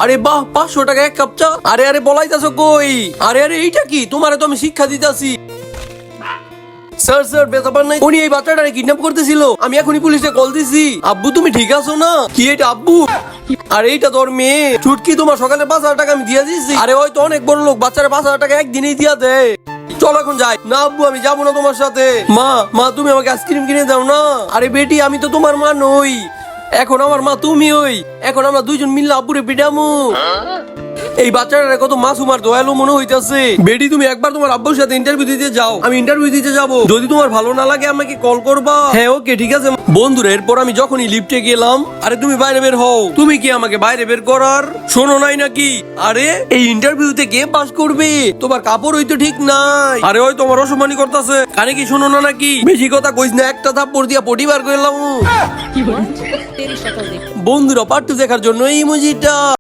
আরে বাহ, 500 টাকা এক কাপ চা। আরে আরে বলাইতাছো কই? আরে আরে এইটা কি? তোমারে তো আমি শিক্ষা দিতাছি। স্যার স্যার বেতন নাই, উনি এই বাচ্চাটারে কিডন্যাপ করতেছিল। আমি এখনই পুলিশে কল দিছি। আব্বু তুমি ঠিক আছো না? কি এটা আব্বু? আর এইটা তোর মেয়ে ছুটকি, তোমার সকালে 5,000 টাকা আমি দিয়ে দিয়েছি। আরে হয়তো অনেক বড় লোক, বাচ্চারা 5,000 টাকা একদিনেই দিয়া দেয়। চল এখন যাই। না আব্বু আমি যাবো না তোমার সাথে। মা মা তুমি আমাকে আইসক্রিম কিনে দাও না। আরে বেটি আমি তো তোমার মা নই, এখন আমার মা তুমি হই। এখন আমরা দুইজন মিললে আব্বুরে পিটামু। এই বাচ্চাটা কত মাসুম আর দয়ালু মনে হইতাছে। বেটি তুমি একবার তোমার আব্বুর সাথে ইন্টারভিউ দিতে যাও, আমি ইন্টারভিউ দিতে যাব। যদি তোমার ভালো না লাগে আমাকে কল করবা। হ্যাঁ ওকে ঠিক আছে। বন্ধুরা এরপর আমি যখনই লিফটে গেলাম, আরে তুমি বাইরে বের হও। তুমি কি আমাকে বাইরে বের করার শোনো নাই নাকি? আরে এই ইন্টারভিউতে কে পাস করবে? তোমার কাপড় হইতো ঠিক নাই। আরে ওই তোমার অসম্মানি করতেছে, কানে কি শোনো না নাকি? বেশি কথা কইস না, একটা থাপ্পড় দিয়া পটি বার করলাম। বন্ধুরা পার্ট 2 দেখার জন্য এই ইমোজিটা।